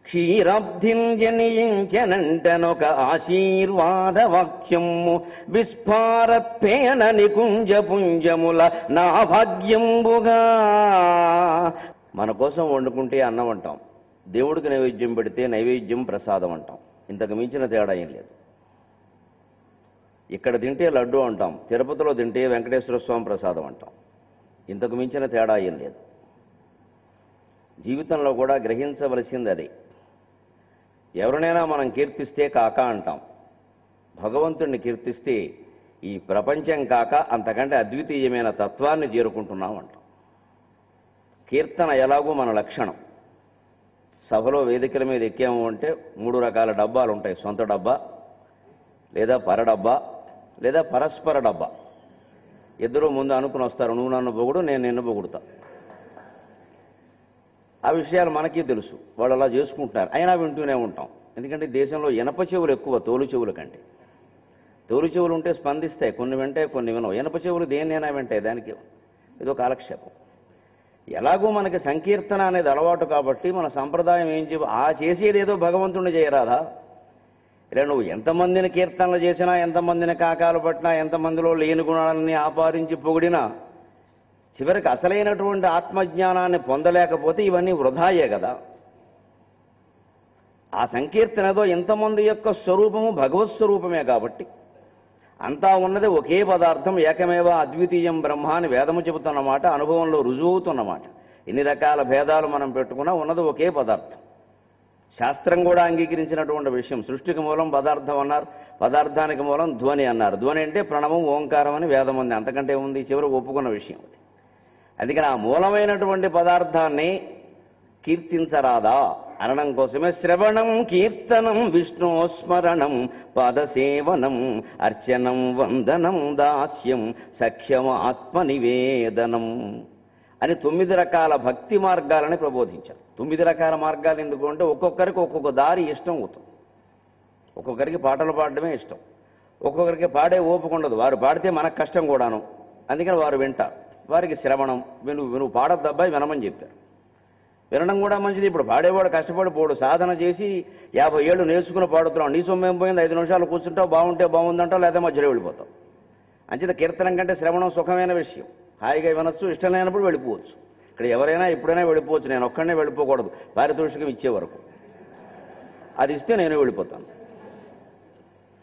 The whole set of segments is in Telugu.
క్షీరాబ్ధిం జనించనంటనొక ఆశీర్వాద వాక్యము విస్ఫారత్పేణ నికుంజ పుంజముల నా భాగ్యంబుగా. మన కోసం వండుకుంటే అన్నం అంటాం, దేవుడికి నైవేద్యం పెడితే నైవేద్యం ప్రసాదం అంటాం. ఇంతకు మించిన తేడా ఏం లేదు. ఇక్కడ తింటే లడ్డు అంటాం, తిరుపతిలో తింటే వెంకటేశ్వర స్వామి ప్రసాదం అంటాం. ఇంతకు మించిన తేడా ఏం లేదు. జీవితంలో కూడా గ్రహించవలసింది అదే. ఎవరినైనా మనం కీర్తిస్తే కాక అంటాం, భగవంతుణ్ణి కీర్తిస్తే ఈ ప్రపంచం కాక అంతకంటే అద్వితీయమైన తత్వాన్ని చేరుకుంటున్నాం అంటాం. కీర్తన ఎలాగూ మన లక్షణం. సభలో వేదికల మీద ఎక్కాము అంటే 3 రకాల డబ్బాలు ఉంటాయి. సొంత డబ్బా, లేదా పరడబ్బా, లేదా పరస్పర డబ్బా. ఇద్దరు ముందు అనుకుని వస్తారు, నువ్వు నన్ను పొగుడు, నేను నిన్ను పొగుడుతా. ఆ విషయాలు మనకి తెలుసు, వాళ్ళు అలా చేసుకుంటున్నారు. అయినా వింటూనే ఉంటాం. ఎందుకంటే దేశంలో ఇనప చెవులు ఎక్కువ తోలు చెవుల కంటే. తోలు చెవులు ఉంటే స్పందిస్తాయి, కొన్ని వింటాయి, కొన్ని వినవు. ఇనప చెవులు దేన్నైనా వింటాయి, దానికి ఏదో కాలక్షేపం. ఎలాగో మనకి సంకీర్తన అనేది అలవాటు కాబట్టి మన సంప్రదాయం ఏం చేసేది ఏదో భగవంతుడిని చేయరాదా? ఇలా నువ్వు ఎంతమందిని కీర్తనలు చేసినా, ఎంతమందిని కాకాలు పట్టినా, ఎంతమందిలో లేని గుణాలని ఆపాదించి పొగిడినా చివరికి అసలైనటువంటి ఆత్మజ్ఞానాన్ని పొందలేకపోతే ఇవన్నీ వృధాయే కదా. ఆ సంకీర్తన ఏదో ఎంతమంది యొక్క స్వరూపము భగవత్ స్వరూపమే కాబట్టి అంతా ఉన్నది ఒకే పదార్థం, ఏకమేవ అద్వితీయం బ్రహ్మ అని వేదము చెబుతున్నమాట, అనుభవంలో రుజువుతున్నమాట. ఎన్ని రకాల భేదాలు మనం పెట్టుకున్నా ఉన్నది ఒకే పదార్థం. శాస్త్రం కూడా అంగీకరించినటువంటి విషయం. సృష్టికి మూలం పదార్థం అన్నారు, పదార్థానికి మూలం ధ్వని అన్నారు. ధ్వని అంటే ప్రణవం, ఓంకారం అని వేదం ఉంది. అంతకంటే ఉంది, చివరికి ఒప్పుకున్న విషయం అది. అందుకని ఆ మూలమైనటువంటి పదార్థాన్ని కీర్తించరాదా అనడం కోసమే శ్రవణం, కీర్తనం, విష్ణోస్మరణం, పాదసేవనం, అర్చనం, వందనం, దాస్యం, సఖ్యం, ఆత్మనివేదనం అని 9 రకాల భక్తి మార్గాలని ప్రబోధించారు. 9 రకాల మార్గాలు ఎందుకు అంటే ఒక్కొక్కరికి ఒక్కొక్క దారి ఇష్టం అవుతుంది. ఒక్కొక్కరికి పాటలు పాడడమే ఇష్టం, ఒక్కొక్కరికి పాడే ఓపిక ఉండదు. వారు పాడితే మనకు కష్టం కూడాను, అందుకని వారు వింటారు. వారికి శ్రవణం, నువ్వు పాడద్దబ్బాయి వినమని చెప్పారు. వినడం కూడా మంచిది. ఇప్పుడు పాడేవాడు కష్టపడి పోడు, సాధన చేసి 50 ఏళ్ళు నేర్చుకుని పాడుతున్నావు. నీ సొమ్మేం పోయింది, 5 నిమిషాలు కూర్చుంటావు, బాగుంటే బాగుందంటావు, లేదా మధ్యలో వెళ్ళిపోతావు. అంచేత కీర్తనం కంటే శ్రవణం సుఖమైన విషయం. హాయిగా వినొచ్చు, ఇష్టం లేనప్పుడు వెళ్ళిపోవచ్చు. ఇక్కడ ఎవరైనా ఎప్పుడైనా వెళ్ళిపోవచ్చు, నేను ఒక్కడనే వెళ్ళిపోకూడదు. పారితోషికం ఇచ్చే వరకు అది ఇస్తే నేను వెళ్ళిపోతాను.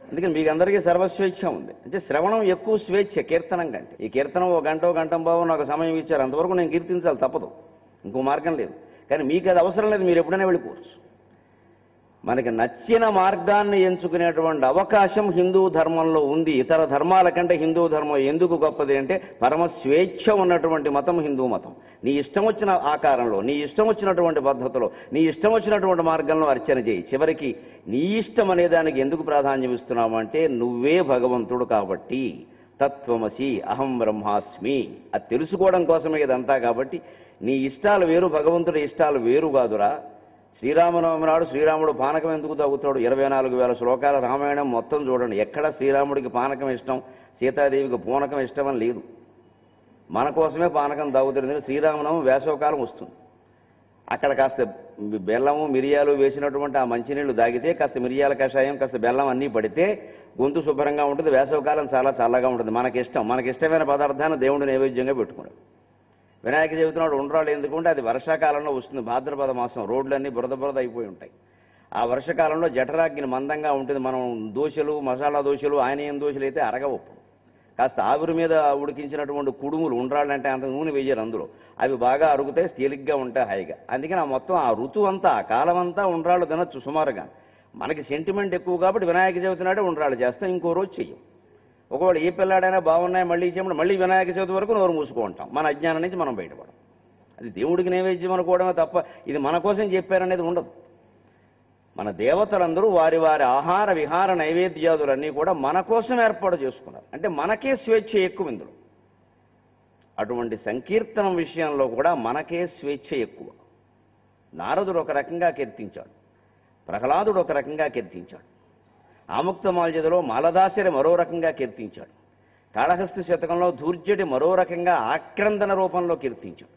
అందుకని మీకు అందరికీ సర్వస్వేచ్ఛ ఉంది. అంటే శ్రవణం ఎక్కువ స్వేచ్ఛ కీర్తనం కంటే. ఈ కీర్తనం 1 గంట గంటం బాబు నాకు సమయం ఇచ్చారు, అంతవరకు నేను కీర్తించాలి, తప్పదు, ఇంకో మార్గం లేదు. కానీ మీకు అది అవసరం లేదు, మీరు ఎప్పుడైనా వెళ్ళిపోవచ్చు. మనకి నచ్చిన మార్గాన్ని ఎంచుకునేటువంటి అవకాశం హిందూ ధర్మంలో ఉంది. ఇతర ధర్మాల కంటే హిందూ ధర్మం ఎందుకు గొప్పది అంటే పరమ స్వేచ్ఛ ఉన్నటువంటి మతం హిందూ మతం. నీ ఇష్టం వచ్చిన ఆకారంలో, నీ ఇష్టం వచ్చినటువంటి పద్ధతిలో, నీ ఇష్టం వచ్చినటువంటి మార్గంలో అర్చన చేయి. చివరికి నీ ఇష్టం అనే దానికి ఎందుకు ప్రాధాన్యం ఇస్తున్నావు అంటే నువ్వే భగవంతుడు కాబట్టి. తత్వమసి అహం బ్రహ్మాస్మి అది తెలుసుకోవడం కోసమే ఇదంతా. కాబట్టి నీ ఇష్టాలు వేరు, భగవంతుడి ఇష్టాలు వేరు కాదురా. శ్రీరామనవమి నాడు శ్రీరాముడు పానకం ఎందుకు తాగుతాడు? 24,000 శ్లోకాల రామాయణం మొత్తం చూడండి, ఎక్కడ శ్రీరాముడికి పానకం ఇష్టం, సీతాదేవికి పూనకం ఇష్టం అని లేదు. మన కోసమే పానకం తాగుతుంది. శ్రీరామనవమి వేసవకాలం వస్తుంది, అక్కడ కాస్త బెల్లము మిరియాలు వేసినటువంటి ఆ మంచినీళ్లు తాగితే, కాస్త మిరియాల కషాయం, కాస్త బెల్లం అన్నీ పడితే గొంతు శుభ్రంగా ఉంటుంది. వేసవకాలం చాలా చల్లగా ఉంటుంది. మనకిష్టమైన పదార్థాన్ని దేవుడు నైవేద్యంగా పెట్టుకున్నాడు. వినాయక చవితి నాడు ఉండ్రాళ్ళు ఎందుకుంటే అది వర్షాకాలంలో వస్తుంది. భాద్రపద మాసం, రోడ్లన్నీ బురద అయిపోయి ఉంటాయి. ఆ వర్షకాలంలో జఠరాగ్ని మందంగా ఉంటుంది. మనం దోశలు, మసాలా దోశలు, ఆయన దోశలు అయితే అరగవప్పు. కాస్త ఆవిరి మీద ఉడికించినటువంటి కుడుములు, ఉండ్రాళ్ళు అంటే అంత నూనె వేయరు అందులో, అవి బాగా అరుగుతాయి, తేలిగ్గా ఉంటాయి, హాయిగా. అందుకని ఆ మొత్తం ఆ ఋతువు అంతా, ఆ కాలం అంతా ఉండ్రాళ్ళు తినొచ్చు సుమారుగా. మనకి సెంటిమెంట్ ఎక్కువ కాబట్టి వినాయక చవితి నాడే ఉండ్రాళ్ళు చేస్తాం, ఇంకో రోజు చెయ్యం. ఒకవేళ ఏ పిల్లాడైనా బాగున్నాయి మళ్ళీ చేయమని మళ్ళీ వినాయక చవితి వరకు నోరు మూసుకుంటాం. మన అజ్ఞానం నుంచి మనం బయటపడం. అది దేవుడికి నైవేద్యం అనుకోవడమే తప్ప ఇది మన కోసం చెప్పారనేది ఉండదు. మన దేవతలందరూ వారి వారి ఆహార విహార నైవేద్యాదులన్నీ కూడా మన కోసం ఏర్పాటు చేసుకున్నారు. అంటే మనకే స్వేచ్ఛ ఎక్కువ ఇందులో. అటువంటి సంకీర్తనం విషయంలో కూడా మనకే స్వేచ్ఛ ఎక్కువ. నారదుడు ఒక రకంగా కీర్తించాడు, ప్రహ్లాదుడు ఒక రకంగా కీర్తించాడు, ఆముక్తమాల్యదలో మాలదాసరి మరో రకంగా కీర్తించాడు, కాళహస్తి శతకంలో ధూర్జటి మరో రకంగా ఆక్రందన రూపంలో కీర్తించాడు.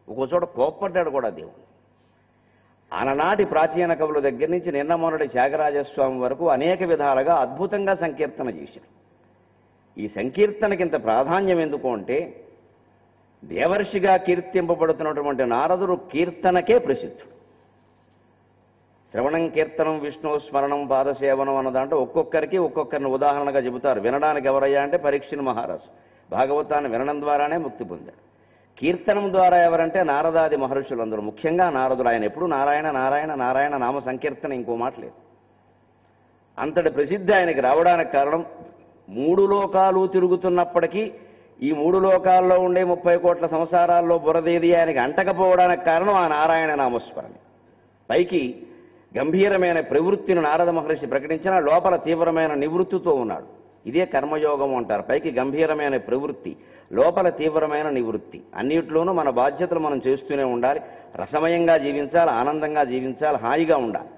ఒక్కో చోట కోప్పడ్డాడు కూడా దేవుడు. ఆనాటి ప్రాచీన కవుల దగ్గర నుంచి నిన్న మొన్నటి త్యాగరాజస్వామి వరకు అనేక విధాలుగా అద్భుతంగా సంకీర్తన చేశారు. ఈ సంకీర్తనకి ఇంత ప్రాధాన్యం ఎందుకు అంటే దేవర్షిగా కీర్తింపబడుతున్నటువంటి నారదుడు కీర్తనకే ప్రసిద్ధుడు. శ్రవణం కీర్తనం విష్ణు స్మరణం పాదసేవనం అన్న దాంట్లో ఒక్కొక్కరికి ఒక్కొక్కరిని ఉదాహరణగా చెబుతారు. వినడానికి ఎవరయ్యా అంటే పరీక్షణ మహారాజు భాగవతాన్ని వినడం ద్వారానే ముక్తి పొందాడు. కీర్తనం ద్వారా ఎవరంటే నారదాది మహర్షులందరూ, ముఖ్యంగా నారదుడు. ఆయన ఎప్పుడు నారాయణ నారాయణ నారాయణ నామ సంకీర్తన, ఇంకో మాట లేదు. అంతటి ప్రసిద్ధి ఆయనకి రావడానికి కారణం 3 లోకాలు తిరుగుతున్నప్పటికీ ఈ 3 లోకాల్లో ఉండే 30 కోట్ల సంసారాల్లో బురదేది ఆయనకి అంటకపోవడానికి కారణం ఆ నారాయణ నామస్మరణ. పైకి గంభీరమైన ప్రవృత్తిని నారద మహర్షి ప్రకటించిన లోపల తీవ్రమైన నివృత్తితో ఉన్నాడు. ఇదే కర్మయోగం అంటారు. పైకి గంభీరమైన ప్రవృత్తి, లోపల తీవ్రమైన నివృత్తి. అన్నిట్లోనూ మన బాధ్యతలు మనం చేస్తూనే ఉండాలి. రసమయంగా జీవించాలి, ఆనందంగా జీవించాలి, హాయిగా ఉండాలి.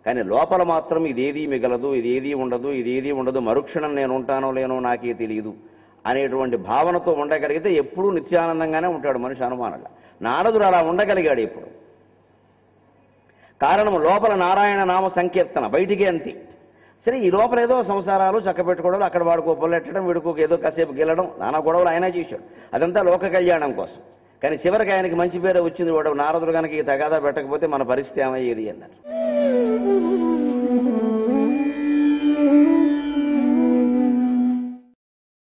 కానీ లోపల మాత్రం ఇదేదీ మిగలదు, ఇదేదీ ఉండదు, ఇదేదీ ఉండదు, మరుక్షణం నేను ఉంటానో లేనో నాకే తెలియదు అనేటువంటి భావనతో ఉండగలిగితే ఎప్పుడూ నిత్యానందంగానే ఉంటాడు మనిషి, అనుమానంగా. నారదుడు అలా ఉండగలిగాడు ఎప్పుడు. కారణం లోపల నారాయణ నామ సంకీర్తన, బయటికి అంతే. సరే, ఈ లోపల ఏదో సంసారాలు చక్కబెట్టుకోవడం, అక్కడ వాడుకో పొల్లెట్టడం, వీడుకోక ఏదో కాసేపు గెలడం, నానా గొడవలు ఆయన చేశాడు. అదంతా లోక కళ్యాణం కోసం. కానీ చివరికి ఆయనకి మంచి పేరు వచ్చింది. వాడు నారదుడు కనుక ఈ తగాదా పెట్టకపోతే మన పరిస్థితి ఏమయ్యేది అన్నారు.